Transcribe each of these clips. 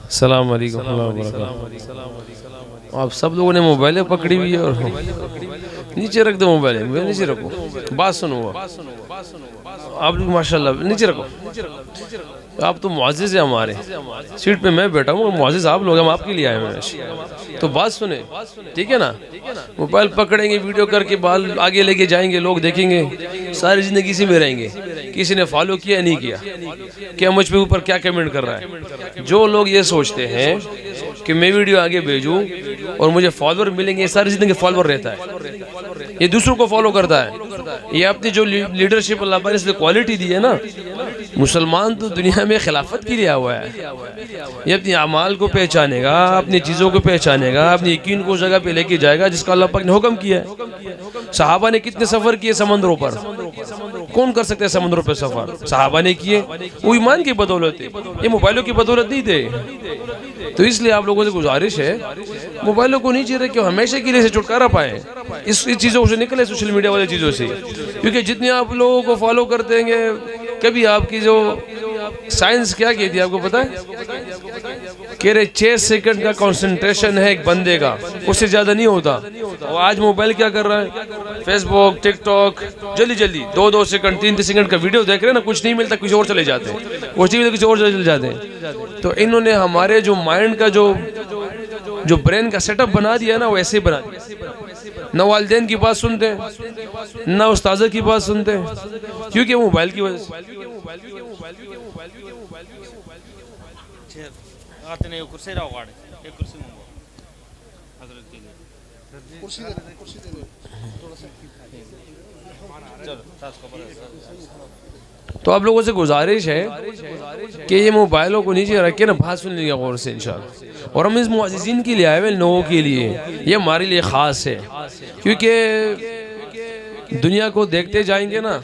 السلام علیکم ورحمۃ اللہ وبرکاتہ۔ آپ سب لوگوں نے موبائلیں پکڑی ہوئی ہے اور نیچے رکھ دو موبائلیں، نیچے رکھو، بات سنو، آپ لوگ ماشاءاللہ نیچے رکھو، آپ تو معزز ہیں، ہمارے سیٹ پہ میں بیٹھا ہوں، معزز آپ لوگ، ہم آپ کے لیے آئے ہیں، تو بات سنیں، ٹھیک ہے نا؟ موبائل پکڑیں گے، ویڈیو کر کے بال آگے لے کے جائیں گے، لوگ دیکھیں گے، ساری زندگی اسی میں رہیں گے، کسی نے فالو کیا نہیں کیا، کیا مجھ پہ اوپر کیا کمنٹ کر رہا ہے۔ جو لوگ یہ سوچتے ہیں کہ میں ویڈیو آگے بھیجوں اور مجھے فالوور ملیں گے، یہ ساری زندگی فالوور رہتا ہے، یہ دوسروں کو فالو کرتا ہے، یہ اپنی جو لیڈرشپ اللہ پاک نے اس لیے کوالٹی دی ہے نا، مسلمان تو دنیا میں خلافت کے لیے ہوا ہے، یہ اپنی اعمال کو پہچانے گا، اپنی چیزوں کو پہچانے گا، اپنی یقین کو اس جگہ پہ لے کے جائے گا جس کا اللہ پاک نے حکم کیا ہے۔ صحابہ نے کتنے سفر کیے سمندروں پر، کون کر سکتے ہیں سمندروں پہ سفر؟ صحابہ نے کیے، وہ ایمان کی بدولت ہے، یہ موبائلوں کی بدولت نہیں تھے۔ تو اس لیے آپ لوگوں سے گزارش ہے، موبائلوں کو نیچے رکھ کے ہمیشہ کے لیے سے چھٹکارا پائیں، اس چیزوں سے نکلے، سوشل میڈیا والے چیزوں سے، کیونکہ جتنے آپ لوگوں کو فالو کرتے ہیں، کبھی آپ کی جو سائنس کیا کہتی ہے آپ کو پتا ہے؟ کہہ رہے 6 سیکنڈ کا کنسنٹریشن ہے ایک بندے کا، اس سے زیادہ نہیں ہوتا۔ اور آج موبائل کیا کر رہا ہے؟ فیس بک، ٹک ٹاک، جلدی 2 سیکنڈ 3 سیکنڈ کا ویڈیو دیکھ رہے ہیں نا، کچھ نہیں ملتا، کچھ اور چلے جاتے ہیں، کچھ نہیں ملتا، کچھ اور چلے جاتے ہیں۔ تو انہوں نے ہمارے جو مائنڈ کا جو برین کا سیٹ اپ بنا دیا نا، وہ ایسے ہی بنا دیا، نہ والدین کی بات سنتے ہیں، نہ استاذہ کی بات سنتے ہیں، کیونکہ موبائل کی وجہ سے۔ تو آپ لوگوں سے گزارش ہے کہ یہ موبائلوں کو نیچے رکھ کے نا بات سن لیجیے غور سے انشاءاللہ، اور ہم اس معززین کے لیے آئے ہوئے لوگوں کے لیے، یہ ہمارے لیے خاص ہے، کیونکہ دنیا کو دیکھتے جائیں گے نا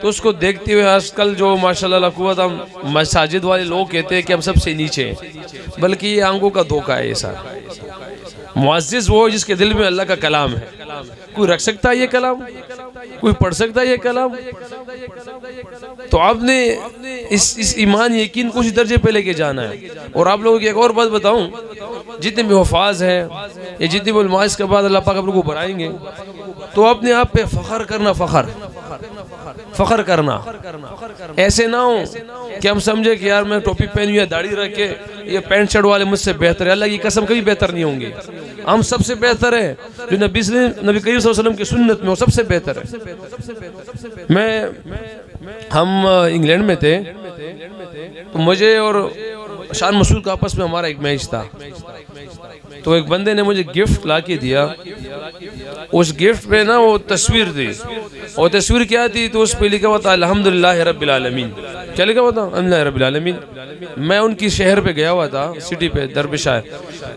تو اس کو دیکھتے ہوئے آج کل جو ماشاءاللہ لا قوت ہم مساجد والے لوگ کہتے ہیں کہ ہم سب سے نیچے ہیں، بلکہ یہ آنکھوں کا دھوکہ ہے۔ یہ سارا معزز وہ جس کے دل میں اللہ کا کلام ہے، کوئی رکھ سکتا ہے یہ کلام، کوئی پڑھ سکتا ہے یہ کلام؟ تو آپ نے اس ایمان یقین کو اسی درجے پہ لے کے جانا ہے۔ اور آپ لوگوں کی ایک اور بات بتاؤں، جتنے بھی حفاظ ہیں یا جتنے بھی علماء اس کے بعد اللہ پاک آپ لوگوں کو بڑھائیں گے، تو اپنے آپ پہ فخر کرنا، فخر کرنا، ایسے نہ ہو کہ ہم سمجھے کہ یار میں ٹوپی پہنی یا داڑھی رکھ کے یہ پینٹ شرٹ والے مجھ سے بہتر ہے، اللہ کی قسم کبھی بہتر نہیں ہوں گے، ہم سب سے بہتر ہے، جو نبی کریم صلی اللہ علیہ وسلم کی سنت میں وہ سب سے بہتر ہے۔ ہم انگلینڈ میں تھے، تو مجھے اور شان مسعود کا آپس میں ہمارا ایک میچ تھا، تو ایک بندے نے مجھے گفٹ لا کے دیا، اس گفٹ پہ نا وہ تصویر تھی، اور تصویر کیا تھی تو اس پہ لکھا ہوا تھا الحمدللہ رب العالمین۔ کیا لکھا ہوا تھا؟ الحمدللہ رب العالمین۔ میں ان کی شہر پہ گیا ہوا تھا، سٹی پہ، دربشاہ،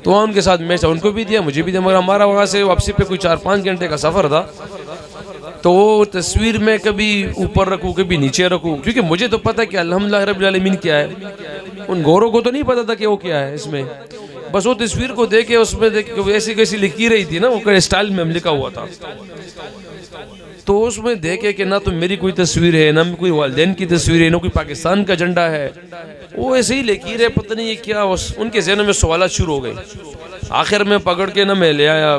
تو وہاں ان کے ساتھ میچ، ان کو بھی دیا مجھے بھی دیا، مگر ہمارا وہاں سے واپسی پہ کوئی 4-5 گھنٹے کا سفر تھا، تو وہ تصویر میں کبھی اوپر رکھوں کبھی نیچے رکھوں، کیونکہ مجھے تو پتہ کہ الحمدللہ رب العالمین کیا ہے، ان گوروں کو تو نہیں پتا تھا کہ وہ کیا ہے اس میں، بس وہ تصویر کو دیکھے، اس میں دیکھے ایسی کیسی لکھی رہی تھی نا، وہ اسٹائل میں لکھا ہوا تھا، تو اس میں دیکھے کہ نہ تو میری کوئی تصویر ہے، نہ کوئی والدین کی تصویر ہے، نہ کوئی پاکستان کا جھنڈا ہے، وہ ایسے ہی لکیر ہے، پتہ نہیں یہ کیا، ان کے ذہن میں سوالات شروع ہو گئے۔ آخر میں پکڑ کے نہ میں لے آیا،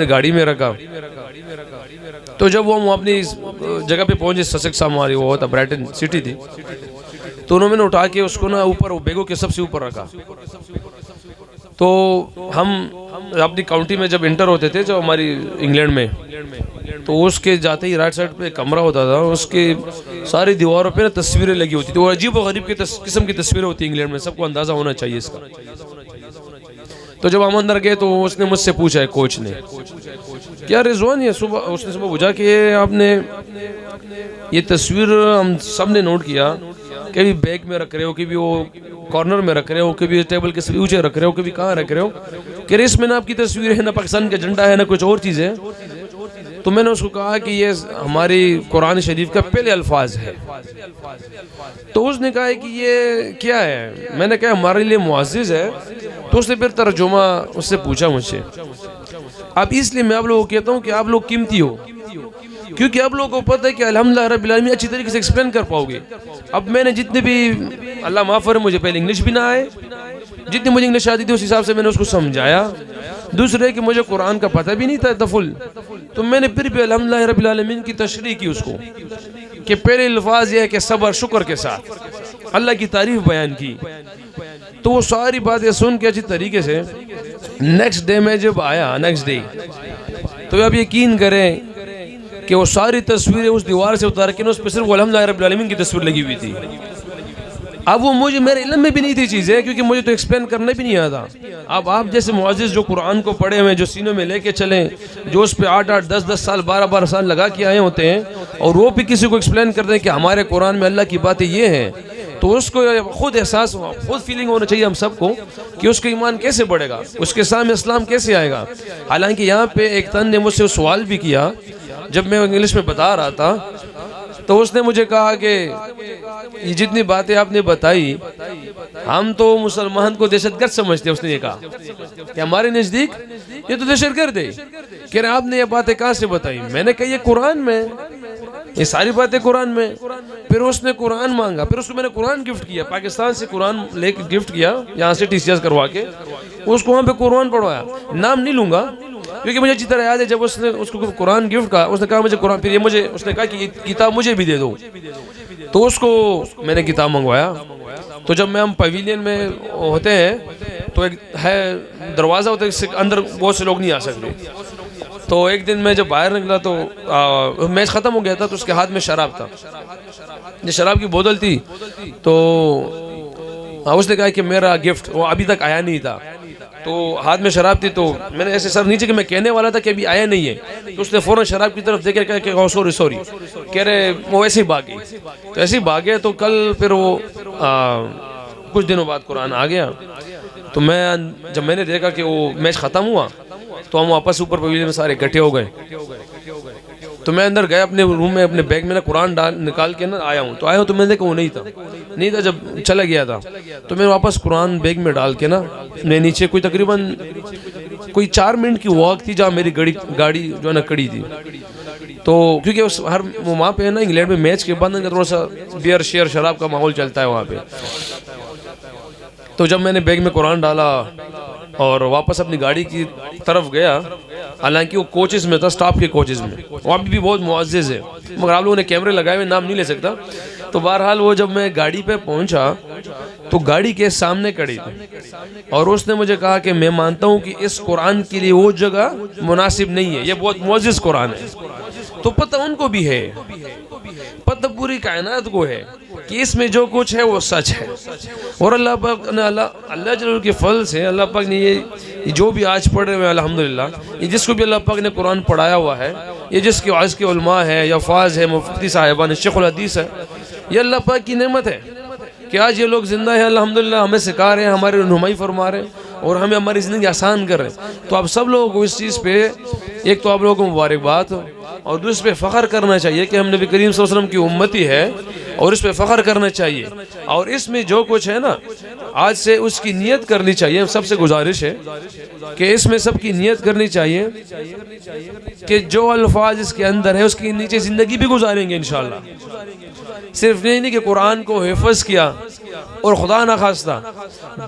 گاڑی میں رکھا، تو جب وہ اپنی جگہ پہ پہنچے، سسیکس ہماری وہ تھا، برائٹن سٹی تھی، تو انہوں نے اٹھا کے اس کو نا اوپر، وہ بیگوں کے سب سے اوپر رکھا، تو ہم اپنی کاؤنٹی میں جب انٹر ہوتے تھے، جو ہماری انگلینڈ میں، تو اس کے جاتے ہی رائٹ سائڈ پہ کمرہ ہوتا تھا، اس کے ساری دیواروں پہ نا تصویریں لگی ہوتی تھی، وہ عجیب و غریب قسم کی تصویریں ہوتی ہیں انگلینڈ میں، سب کو اندازہ ہونا چاہیے اس کا۔ تو جب ہم اندر گئے تو اس نے مجھ سے پوچھا ہے، کوچ نے، کیا رضوان یہ صبح، اس نے صبح پوچھا کہ آپ نے یہ تصویر، ہم سب نے نوٹ کیا، کبھی بیگ میں رکھ رہے ہو، کبھی وہ کارنر میں رکھ رہے ہو، کبھی ٹیبل کے اونچے رکھ رہے ہو، کبھی کہاں رکھ رہے ہو، کہ اس میں نہ آپ کی تصویر ہے، نہ پاکستان کا جھنڈا ہے، نہ کچھ اور چیز ہے۔ تو میں نے اس کو کہا کہ یہ ہماری قرآن شریف کا پہلے الفاظ ہے، تو اس نے کہا کہ یہ کیا ہے؟ میں نے کہا ہمارے لیے معزز ہے، تو اس نے پھر ترجمہ اس سے پوچھا مجھ سے۔ اب اس لیے میں آپ لوگوں کو کہتا ہوں کہ آپ لوگ قیمتی ہو، کیونکہ آپ لوگوں کو پتہ ہے کہ الحمدللہ رب العالمین اچھی طریقے سے ایکسپلین کر پاؤ گے۔ اب میں نے جتنے بھی، اللہ معاف کرے مجھے پہلے انگلش بھی نہ آئے، جتنی مجھے انگلش آتی تھی اس حساب سے میں نے اس کو سمجھایا. دوسرے کہ مجھے قرآن کا پتہ بھی نہیں تھا تفل، تو میں نے پھر بھی الحمدللہ رب العالمین کی تشریح کی اس کو کہ پہلے الفاظ یہ ہے کہ صبر شکر کے ساتھ اللہ کی تعریف بیان کی. تو وہ ساری باتیں سن کے اچھی طریقے سے نیکسٹ ڈے میں جب آیا تو آپ یقین کریں کہ وہ ساری تصویریں اس دیوار سے اتار کے اس پہ صرف الحمدللہ رب العالمین کی تصویر لگی ہوئی تھی. اب وہ مجھے میرے علم میں بھی نہیں تھی چیزیں، کیونکہ مجھے تو ایکسپلین کرنا بھی نہیں آتا. اب آپ جیسے معزز جو قرآن کو پڑھے ہوئے، جو سینوں میں لے کے چلیں، جو اس پہ 8-8 10-10 سال 12-12 سال لگا کے آئے ہوتے ہیں، اور وہ بھی کسی کو ایکسپلین کر دیں کہ ہمارے قرآن میں اللہ کی باتیں یہ ہیں، تو اس کو خود احساس خود فیلنگ ہونا چاہیے ہم سب کو کہ اس کا ایمان کیسے بڑھے گا، اس کے سامنے اسلام کیسے آئے گا. حالانکہ یہاں پہ ایک تن نے مجھ سے سوال بھی کیا جب میں انگلش میں بتا رہا تھا، تو اس نے مجھے کہا کہ یہ جتنی باتیں آپ نے بتائی ہم تو مسلمان کو دہشت گرد سمجھتے ہیں. اس نے یہ کہا کہ ہمارے نزدیک یہ تو دہشت گرد ہے. کہہ رہے آپ نے یہ باتیں کہاں سے بتائی؟ میں نے کہا یہ قرآن میں، یہ ساری باتیں قرآن میں. پھر اس نے قرآن مانگا، پھر اس کو میں نے قرآن گفٹ کیا، پاکستان سے قرآن لے کے گفٹ کیا، یہاں سے TCS کروا کے اس کو وہاں پہ قرآن پڑھوایا. نام نہیں لوں گا کیونکہ مجھے اچھی طرح یاد ہے جب اس نے اس کو قرآن گفٹ کہا، اس نے کہا مجھے قرآن، پھر یہ مجھے اس نے کہا کہ یہ کتاب مجھے بھی دے دو. تو اس کو میں نے کتاب منگوایا. تو جب میں ہم پویلین میں ہوتے ہیں تو ایک ہے دروازہ ہوتا ہے، اس سے اندر بہت سے لوگ نہیں آ سکتے. تو ایک دن میں جب باہر نکلا تو میچ ختم ہو گیا تھا، تو اس کے ہاتھ میں شراب تھا، یہ شراب کی بوتل تھی. تو اس نے کہا کہ میرا گفٹ، وہ ابھی تک آیا نہیں تھا، تو ہاتھ میں شراب تھی. تو میں نے ایسے سر نیچے کہ میں کہنے والا تھا کہ ابھی آیا نہیں ہے. تو اس نے فوراً شراب کی طرف دیکھ کے کہا سوری کہہ رہے وہ ایسے ہی بھاگے. تو ایسے ہی بھاگے. تو کل پھر وہ کچھ دنوں بعد قرآن آ گیا. تو جب میں نے دیکھا کہ وہ میچ ختم ہوا تو ہم واپس اوپر پویلین میں سارے اکٹھے ہو گئے. تو میں اندر گیا اپنے روم میں، اپنے بیگ میں قرآن نکال کے آیا ہوں. تو میں نے دیکھا وہ نہیں تھا. جب چلا گیا تھا تو میں واپس قرآن بیگ میں ڈال کے میں نیچے کوئی تقریباً 4 منٹ کی واک تھی جہاں میری گاڑی جو ہے نا کڑی تھی. تو کیونکہ ہر وہاں پہ ہے نا انگلینڈ میں میچ کے بعد تھوڑا سا بیئر شیئر شراب کا ماحول چلتا ہے وہاں پہ. تو جب میں نے بیگ میں قرآن ڈالا اور واپس اپنی گاڑی کی طرف گیا، حالانکہ وہ کوچز میں تھا، سٹاف کے کوچز میں، وہاں بھی بہت معزز ہے، مگر آپ لوگوں نے کیمرے لگائے ہوئے، نام نہیں لے سکتا. تو بہرحال وہ جب میں گاڑی پہ پہنچا تو گاڑی کے سامنے کھڑی تھی اور اس نے مجھے کہا کہ میں مانتا ہوں کہ اس قرآن کے لیے وہ جگہ مناسب نہیں ہے، یہ بہت معزز قرآن ہے. تو پتہ ان کو بھی ہے، پتہ پوری کائنات کو ہے کہ اس میں جو کچھ ہے وہ سچ ہے. اور اللہ پاک نے اللہ جل کے فضل سے اللہ پاک نے یہ جو بھی آج پڑھ رہے ہیں الحمدللہ، یہ جس کو بھی اللہ پاک نے قرآن پڑھایا ہوا ہے، یہ جس کے آج کے علماء ہے یا فاض ہے، مفتی صاحبان، شیخ الحدیث ہے، یہ اللہ پاک کی نعمت ہے کہ آج یہ لوگ زندہ ہیں الحمدللہ، ہمیں سکھا رہے ہیں، ہماری رہنمائی فرما رہے ہیں اور ہمیں ہماری زندگی آسان کر رہے ہیں. تو آپ سب لوگوں کو اس چیز پہ ایک تو آپ لوگوں کو مبارکباد، اور دوسرے پہ فخر کرنا چاہیے کہ ہم نبی کریم صلی اللہ علیہ وسلم کی امتی ہے اور اس پہ فخر کرنا چاہیے. اور اس میں جو کچھ ہے نا آج سے اس کی نیت کرنی چاہیے. سب سے گزارش ہے کہ اس میں سب کی نیت کرنی چاہیے کہ جو الفاظ اس کے اندر ہے اس کے نیچے زندگی بھی گزاریں گے انشاءاللہ. صرف نہیں کہ قرآن کو حفظ کیا اور خدا نخواستہ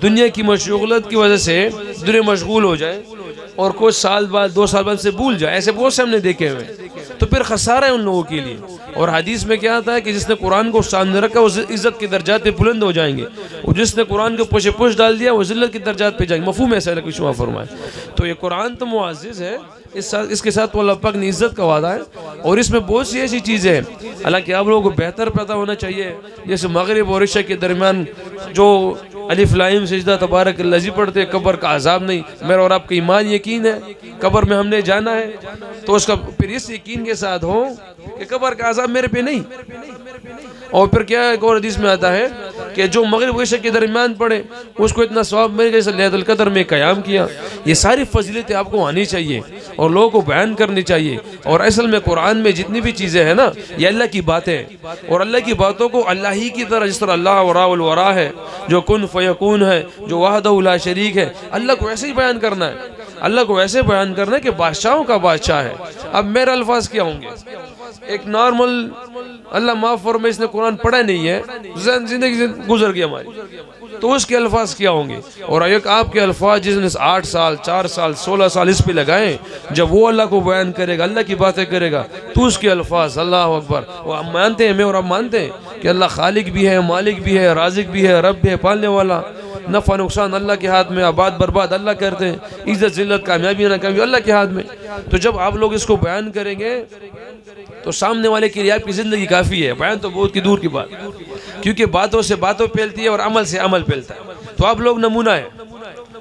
دنیا کی مشغولیت کی وجہ سے دنیا مشغول ہو جائے اور کچھ سال بعد 2 سال بعد سے بھول جائے، ایسے بہت سے ہم نے دیکھے ہوئے، تو پھر خسارہ ہے ان لوگوں کے لیے. اور حدیث میں کیا آتا ہے کہ جس نے قرآن کو سامنے رکھا وہ عزت کے درجات پہ بلند ہو جائیں گے، اور جس نے قرآن کو پوش ڈال دیا وہ ذلت کے درجات پہ جائیں گے. مفہوم ایسا ہے کہ شما فرمائے. تو یہ قرآن تو معزز ہے، اس کے ساتھ اللہ پاک نے عزت کا وعدہ ہے، اور اس میں بہت سی ایسی چیزیں ہیں. حالانکہ آپ لوگوں کو بہتر پتہ ہونا چاہیے، جیسے مغرب اور عشاء کے درمیان جو الف لام سجدہ تبارک الذی پڑھتے، قبر کا عذاب نہیں. میرا اور آپ کا ایمان یقین ہے قبر میں ہم نے جانا ہے، تو اس کا پھر اس یقین کے ساتھ ہو کہ قبر کا عذاب میرے پہ نہیں. اور پھر کیا ایک اور حدیث میں آتا ہے کہ جو مغرب و عشاء کے درمیان پڑھے اس کو اتنا ثواب ملے گا جیسے لیلۃ القدر میں قیام کیا. یہ ساری فضیلتیں آپ کو آنی چاہیے اور لوگوں کو بیان کرنی چاہیے. اور اصل میں قرآن میں جتنی بھی چیزیں ہیں نا یہ اللہ کی باتیں ہیں، اور اللہ کی باتوں کو اللہ ہی کی طرح، جس طرح اللہ وراء الورا ہے، جو کن فیکون ہے، جو وحدہ لا شریک ہے، اللہ کو ایسے ہی بیان کرنا ہے. اللہ کو ایسے بیان کرنا ہے کہ بادشاہوں کا بادشاہ ہے. اب میرے الفاظ کیا ہوں گے؟ ایک نارمل، اللہ معاف فرمائے، اس نے قرآن پڑھا نہیں ہے، زندگی سے گزر گئی ہماری، تو اس کے الفاظ کیا ہوں گے؟ اور ایک آپ کے الفاظ جس نے 8 سال 4 سال 16 سال اس پہ لگائیں، جب وہ اللہ کو بیان کرے گا، اللہ کی باتیں کرے گا، تو اس کے الفاظ اللہ اکبر، وہ ہم مانتے ہیں، میں اور آپ مانتے ہیں کہ اللہ خالق بھی ہے، مالک بھی ہے، رازق بھی ہے، رب بھی ہے، پالنے والا، نفع نقصان اللہ کے ہاتھ میں، آباد برباد اللہ کرتے ہیں، عزت ذلت کامیابی ناکامیابی اللہ کے ہاتھ میں۔ تو جب آپ لوگ اس کو بیان کریں گے تو سامنے والے کے لیے آپ کی زندگی کافی ہے، بیان تو بہت کی دور کی بات، کیونکہ باتوں سے باتوں پھیلتی ہے اور عمل سے عمل پھیلتا ہے۔ تو آپ لوگ نمونہ ہیں،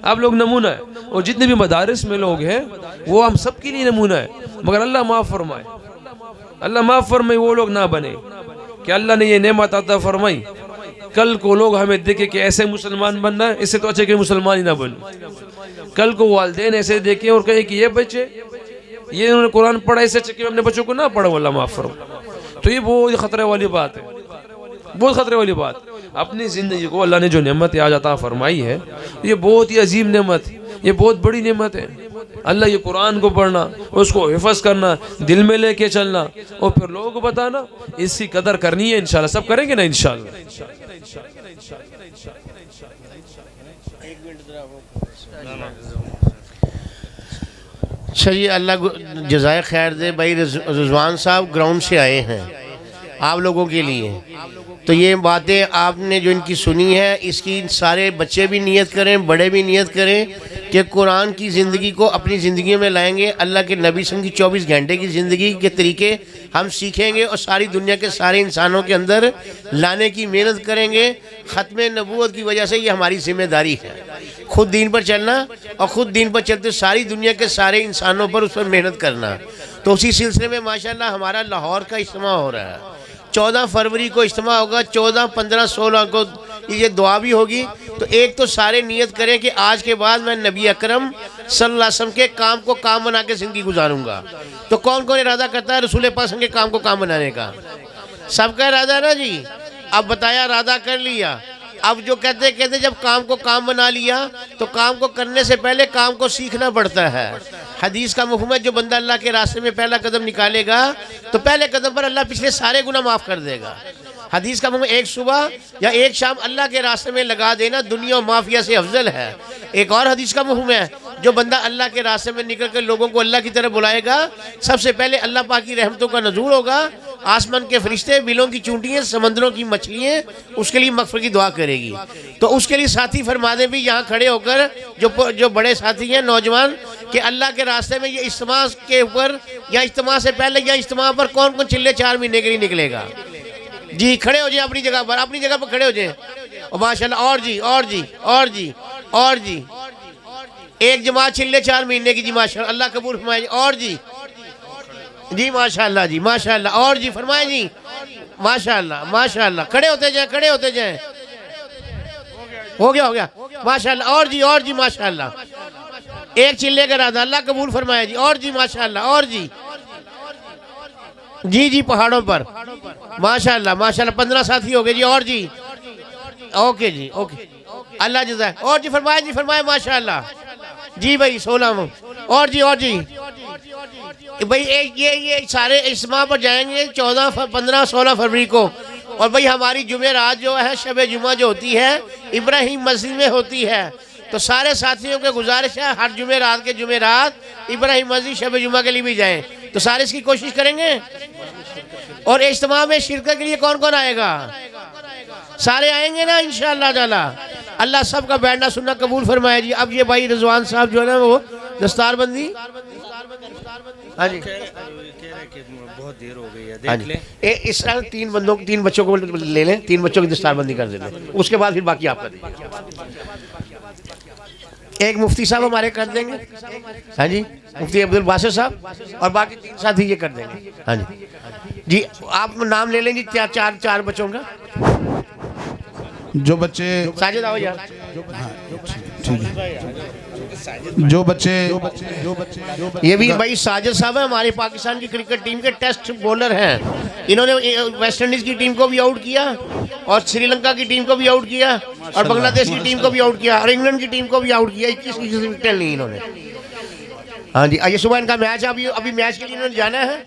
آپ لوگ نمونہ ہیں، اور جتنے بھی مدارس میں لوگ ہیں وہ ہم سب کے لیے نمونہ ہے، مگر اللہ معاف فرمائے، اللہ معاف فرمائے وہ لوگ نہ بنے کہ اللہ نے یہ نعمت عطا فرمائی، کل کو لوگ ہمیں دیکھیں کہ ایسے مسلمان بننا ہے، اس سے تو اچھے کہ مسلمان ہی نہ بنو۔ کل کو والدین ایسے دیکھیں اور کہیں کہ یہ بچے، یہ انہوں نے قرآن پڑھا، اس سے اچھے کہ اپنے بچوں کو نہ پڑھو، اللہ معاف فرمائے۔ تو یہ بہت خطرے والی بات ہے، بہت خطرے والی بات۔ اپنی زندگی کو اللہ نے جو نعمت آج عطا فرمائی ہے، یہ بہت ہی عظیم نعمت، یہ بہت بڑی نعمت ہے۔ اللہ یہ قرآن کو پڑھنا، اس کو حفظ کرنا، دل میں لے کے چلنا، اور پھر لوگوں کو بتانا، اس کی قدر کرنی ہے انشاءاللہ۔ سب کریں گے نا انشاءاللہ؟ اچھا جی، اللہ جزائے خیر دے۔ بھائی رضوان صاحب گراؤنڈ سے آئے ہیں آپ لوگوں کے لیے، تو یہ باتیں آپ نے جو ان کی سنی ہے، اس کی سارے بچے بھی نیت کریں، بڑے بھی نیت کریں کہ قرآن کی زندگی کو اپنی زندگی میں لائیں گے، اللہ کے نبی صلی اللہ علیہ وسلم کی 24 گھنٹے کی زندگی کے طریقے ہم سیکھیں گے اور ساری دنیا کے سارے انسانوں کے اندر لانے کی محنت کریں گے۔ ختم نبوت کی وجہ سے یہ ہماری ذمہ داری ہے، خود دین پر چلنا، اور خود دین پر چلتے ساری دنیا کے سارے انسانوں پر اس پر محنت کرنا۔ تو اسی سلسلے میں ماشاءاللہ ہمارا لاہور کا اجتماع ہو رہا ہے، 14 فروری کو اجتماع ہوگا، 14، 15، 16 کو یہ دعا بھی ہوگی۔ تو ایک تو سارے نیت کریں کہ آج کے بعد میں نبی اکرم صلی اللہ علیہ وسلم کے کام کو کام بنا کے زندگی گزاروں گا۔ تو کون کون ارادہ کرتا ہے رسول پاک صلی اللہ علیہ وسلم کے کام کو کام بنانے کا؟ سب کا ارادہ نا جی؟ اب بتایا، ارادہ کر لیا۔ اب جو کہتے جب کام کو کام بنا لیا تو کام کو کرنے سے پہلے کام کو سیکھنا پڑتا ہے۔ حدیث کا مفہوم ہے جو بندہ اللہ کے راستے میں پہلا قدم نکالے گا تو پہلے قدم پر اللہ پچھلے سارے گناہ معاف کر دے گا۔ حدیث کا مفہوم ایک صبح یا ایک شام اللہ کے راستے میں لگا دینا دنیا و مافیا سے افضل ہے۔ ایک اور حدیث کا مفہوم ہے جو بندہ اللہ کے راستے میں نکل کر لوگوں کو اللہ کی طرف بلائے گا، سب سے پہلے اللہ پاک کی رحمتوں کا نزول ہوگا، آسمان کے فرشتے، بلوں کی چونٹیاں، سمندروں کی مچھلیاں اس کے لیے مغفرت کی دعا کرے گی۔ تو اس کے لیے ساتھی فرما دیں بھی یہاں کھڑے ہو کر جو بڑے ساتھی ہیں نوجوان، کہ اللہ کے راستے میں یہ اجتماع کے اوپر یا اجتماع سے پہلے یا اجتماع پر کون کون چلے 4 مہینے کے لیے نکلے گا؟ جی کھڑے ہو جائیں اپنی جگہ پر، اپنی جگہ پر کھڑے ہو جائیں۔ اور ماشاءاللہ، اور جی اور جی اور جی اور جی ایک جماعت چلے 4 مہینے کی، جی ماشاءاللہ، اللہ قبول فرمائے جی۔ اور جی جی ماشاءاللہ، جی ماشاءاللہ، اور جی فرمائے جی، ماشاءاللہ ماشاءاللہ، کھڑے ہوتے جائیں، کھڑے ہوتے جائیں۔ ہو گیا ماشاءاللہ، اور جی ماشاءاللہ، ایک چلے کا ارادہ، اللہ قبول فرمائے جی۔ اور جی ماشاءاللہ، اور جی جی پہاڑوں پر ماشاءاللہ ماشاءاللہ، 15 ساتھی ہو گئے جی۔ اور جی اوکے جی، اوکے، اللہ جزائے۔ اور جی فرمائے ماشاءاللہ، جی بھائی 16۔ اور جی بھائی یہ سارے اجتماع پر جائیں گے 14، 15، 16 فروری کو۔ اور بھائی ہماری جمعرات جو ہے، شب جمعہ جو ہوتی ہے ابراہیم مسجد میں ہوتی ہے، تو سارے ساتھیوں کے گزارش ہے ہر جمعرات ابراہیم مسجد شب جمعہ کے لیے بھی جائیں۔ تو سارے اس کی کوشش کریں گے۔ اور اجتماع میں شرکت کے لیے کون کون آئے گا؟ سارے آئیں گے نا انشاءاللہ تعالی؟ اللہ سب کا بیٹھنا سننا قبول فرمائے جی۔ اب یہ بھائی رضوان صاحب جو ہے نا وہ دستار بندی، ہاں جی بہت دیر ہو گئی ہے، دیکھ لیں اس طرح 3 بچوں کو لے لیں، 3 بچوں کی دستار بندی کر دیں، اس کے بعد پھر باقی آپ کر دیں۔ ایک مفتی صاحب ہمارے کر دیں گے، ہاں جی مفتی عبدالباسط صاحب، اور باقی 3 ساتھی یہ کر دیں گے، ہاں جی۔ جی آپ نام لے لیں جی 4 بچوں کا۔ جو بچے ساجد آؤ یار، جو بچے یہ بھی بھائی ساجد صاحب ہیں، ہمارے پاکستان کی کرکٹ ٹیم کے ٹیسٹ بولر ہیں۔ انہوں نے ویسٹ انڈیز کی ٹیم کو بھی آؤٹ کیا، اور سری لنکا کی ٹیم کو بھی آؤٹ کیا، اور بنگلہ دیش کی ٹیم کو بھی آؤٹ کیا، اور انگلینڈ کی ٹیم کو بھی آؤٹ کیا۔ 21 وکٹیں لی انہوں نے، ہاں جی۔ یہ صبح ان کا میچ ہے، ابھی میچ کے لیے انہوں نے جانا ہے۔